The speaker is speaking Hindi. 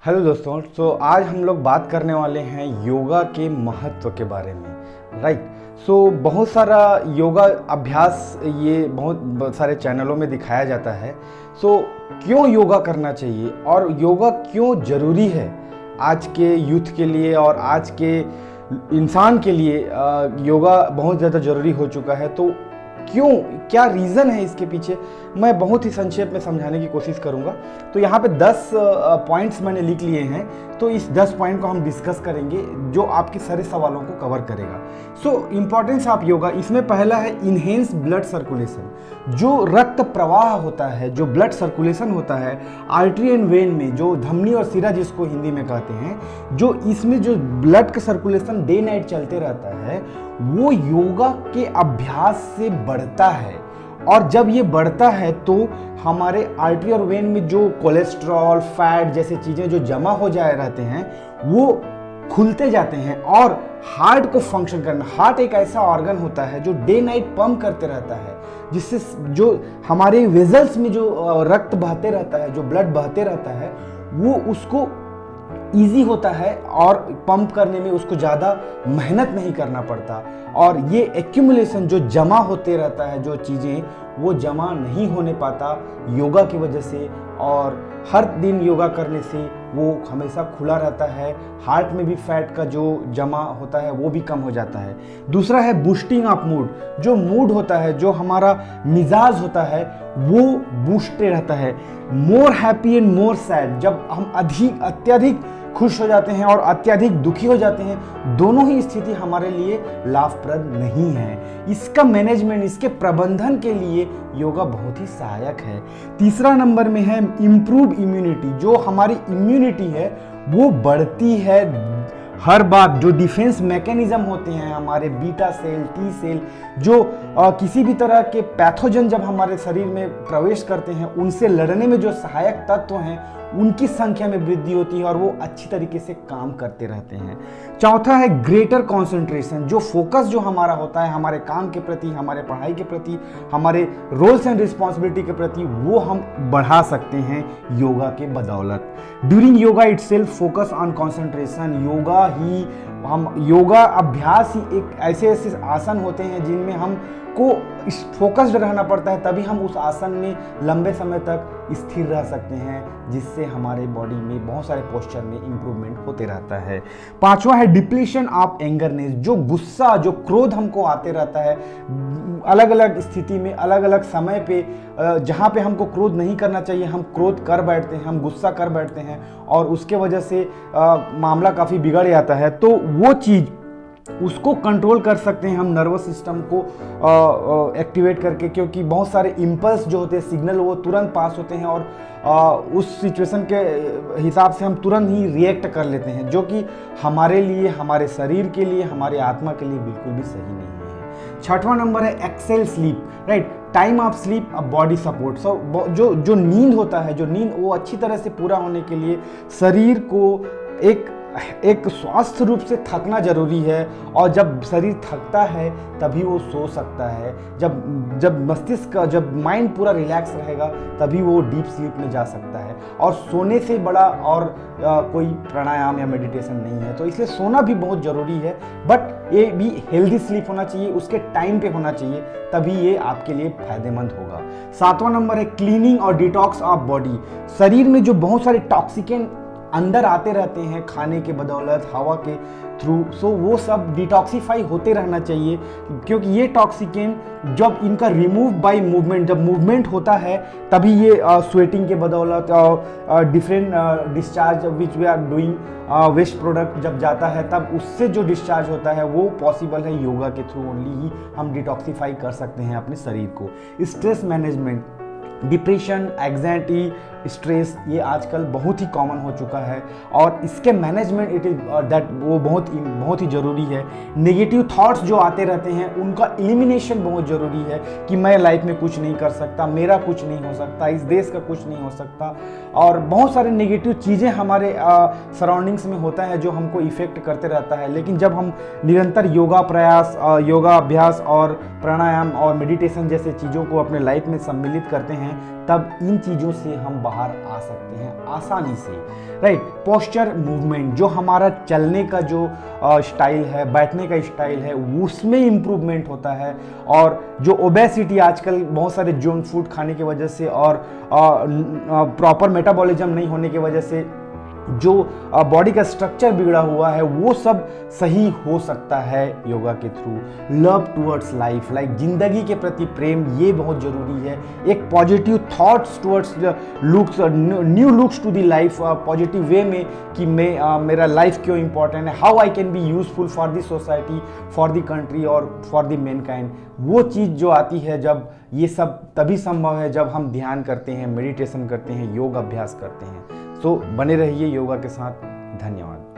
हेलो दोस्तों। आज हम लोग बात करने वाले हैं योगा के महत्व के बारे में। राइट। बहुत सारा योगा अभ्यास ये बहुत सारे चैनलों में दिखाया जाता है। क्यों योगा करना चाहिए और योगा क्यों ज़रूरी है आज के यूथ के लिए और आज के इंसान के लिए। योगा बहुत ज़्यादा ज़रूरी हो चुका है। तो क्यों, क्या रीज़न है इसके पीछे, मैं बहुत ही संक्षेप में समझाने की कोशिश करूंगा। तो यहाँ पे 10 पॉइंट्स मैंने लिख लिए हैं। तो इस 10 पॉइंट को हम डिस्कस करेंगे जो आपके सारे सवालों को कवर करेगा। इंपॉर्टेंस ऑफ योगा, इसमें पहला है इनहेंस ब्लड सर्कुलेशन। जो रक्त प्रवाह होता है, जो ब्लड सर्कुलेशन होता है आर्टरी एंड वेन में, जो धमनी और सिरा जिसको हिंदी में कहते हैं, जो इसमें जो ब्लड का सर्कुलेशन डे नाइट चलते रहता है, वो योगा के अभ्यास से बढ़ता है। और जब ये बढ़ता है तो हमारे आर्टरी और वेन में जो कोलेस्ट्रॉल, फैट जैसे चीज़ें जो जमा हो जाए रहते हैं वो खुलते जाते हैं और हार्ट को फंक्शन करना। हार्ट एक ऐसा ऑर्गन होता है जो डे नाइट पंप करते रहता है, जिससे जो हमारे वेजल्स में जो रक्त बहते रहता है, जो ब्लड बहते रहता है, वो उसको ईजी होता है और पंप करने में उसको ज़्यादा मेहनत नहीं करना पड़ता। और ये एक्यूमुलेशन जो जमा होते रहता है, जो चीज़ें वो जमा नहीं होने पाता योगा की वजह से। और हर दिन योगा करने से वो हमेशा खुला रहता है। हार्ट में भी फैट का जो जमा होता है वो भी कम हो जाता है। दूसरा है बूस्टिंग ऑफ मूड। जो मूड होता है, जो हमारा मिजाज होता है, वो बूस्टेड रहता है। More happy and more sad. जब हम अत्यधिक खुश हो जाते हैं और अत्यधिक दुखी हो जाते हैं, दोनों ही स्थिति हमारे लिए लाभप्रद नहीं है। इसका मैनेजमेंट, इसके प्रबंधन के लिए योगा बहुत ही सहायक है। तीसरा नंबर में है इम्प्रूव इम्यूनिटी। जो हमारी इम्यूनिटी है वो बढ़ती है। हर बात जो डिफेंस मैकेनिज्म होते हैं, हमारे बीटा सेल, टी सेल, जो किसी भी तरह के पैथोजन जब हमारे शरीर में प्रवेश करते हैं, उनसे लड़ने में जो सहायक तत्व हैं उनकी संख्या में वृद्धि होती है और वो अच्छी तरीके से काम करते रहते हैं। चौथा है ग्रेटर कंसंट्रेशन। जो फोकस जो हमारा होता है हमारे काम के प्रति, हमारे पढ़ाई के प्रति, हमारे रोल्स एंड रिस्पॉन्सिबिलिटी के प्रति, वो हम बढ़ा सकते हैं योगा के बदौलत। During yoga itself focus on concentration. Yoga अभ्यास ही एक ऐसे आसन होते हैं जिनमें हमको फोकस्ड रहना पड़ता है, तभी हम उस आसन में लंबे समय तक स्थिर रह सकते हैं, जिससे हमारे बॉडी में बहुत सारे पोस्चर में इंप्रूवमेंट होते रहता है। पांचवा है डिप्लीशन ऑफ एंगरनेस। जो गुस्सा, जो क्रोध हमको आते रहता है अलग अलग स्थिति में, अलग अलग समय पे, जहाँ पे हमको क्रोध नहीं करना चाहिए हम क्रोध कर बैठते हैं, हम गुस्सा कर बैठते हैं और उसके वजह से मामला काफ़ी बिगड़ जाता है। तो वो चीज़ उसको कंट्रोल कर सकते हैं हम नर्वस सिस्टम को एक्टिवेट करके, क्योंकि बहुत सारे इम्पल्स जो होते हैं, सिग्नल, वो तुरंत पास होते हैं और उस सिचुएशन के हिसाब से हम तुरंत ही रिएक्ट कर लेते हैं, जो कि हमारे लिए, हमारे शरीर के लिए, हमारे आत्मा के लिए बिल्कुल भी सही नहीं है। छठवां नंबर है excel sleep. Right. Time of sleep a body support. जो नींद होता है, जो नींद वो अच्छी तरह से पूरा होने के लिए शरीर को एक स्वास्थ्य रूप से थकना जरूरी है। और जब शरीर थकता है तभी वो सो सकता है। जब मस्तिष्क का, जब माइंड पूरा रिलैक्स रहेगा तभी वो डीप स्लीप में जा सकता है। और सोने से बड़ा और कोई प्राणायाम या मेडिटेशन नहीं है। तो इसलिए सोना भी बहुत ज़रूरी है, बट ये भी हेल्दी स्लीप होना चाहिए, उसके टाइम पे होना चाहिए, तभी ये आपके लिए फायदेमंद होगा। सातवां नंबर है क्लीनिंग और डिटॉक्स ऑफ बॉडी। शरीर में जो बहुत सारे टॉक्सिकेंट अंदर आते रहते हैं खाने के बदौलत, हवा के थ्रू, वो सब डिटॉक्सीफाई होते रहना चाहिए, क्योंकि ये टॉक्सिकेंट जब इनका रिमूव बाय मूवमेंट, जब मूवमेंट होता है तभी ये स्वेटिंग के बदौलत और different discharge which we are doing, waste product जब जाता है तब उससे जो डिस्चार्ज होता है वो पॉसिबल है योगा के थ्रू ओनली ही हम डिटॉक्सीफाई कर सकते हैं अपने शरीर को। Stress management, depression, anxiety, stress, ये आजकल बहुत ही कॉमन हो चुका है और इसके मैनेजमेंट वो बहुत ही ज़रूरी है। नेगेटिव थॉट्स जो आते रहते हैं उनका एलिमिनेशन बहुत ज़रूरी है कि मैं लाइफ में कुछ नहीं कर सकता, मेरा कुछ नहीं हो सकता, इस देश का कुछ नहीं हो सकता, और बहुत सारे नेगेटिव चीज़ें हमारे सराउंडिंग्स में होता है जो हमको इफ़ेक्ट करते रहता है। लेकिन जब हम निरंतर योगा अभ्यास और प्राणायाम और मेडिटेशन जैसे चीज़ों को अपने लाइफ में सम्मिलित करते हैं तब इन चीज़ों से हम बाहर आ सकते हैं आसानी से, राइट। पोस्चर मूवमेंट, जो हमारा चलने का जो स्टाइल है, बैठने का स्टाइल है, उसमें इम्प्रूवमेंट होता है। और जो ओबेसिटी आजकल बहुत सारे जंक फूड खाने की वजह से और प्रॉपर मेटाबॉलिज्म नहीं होने की वजह से जो बॉडी का स्ट्रक्चर बिगड़ा हुआ है, वो सब सही हो सकता है योगा के through. Love towards life, like जिंदगी के प्रति प्रेम, ये बहुत जरूरी है। एक positive thoughts towards looks, new looks to the life, positive way में कि मेरा लाइफ क्यों इंपॉर्टेंट है, how I can be useful for the society, for the country और फॉर दी मैनकाइंड। वो चीज़ जो आती है जब, ये सब तभी संभव है जब हम ध्यान करते हैं, मेडिटेशन करते हैं, योग अभ्यास करते हैं। सो बने रहिए योगा के साथ। धन्यवाद।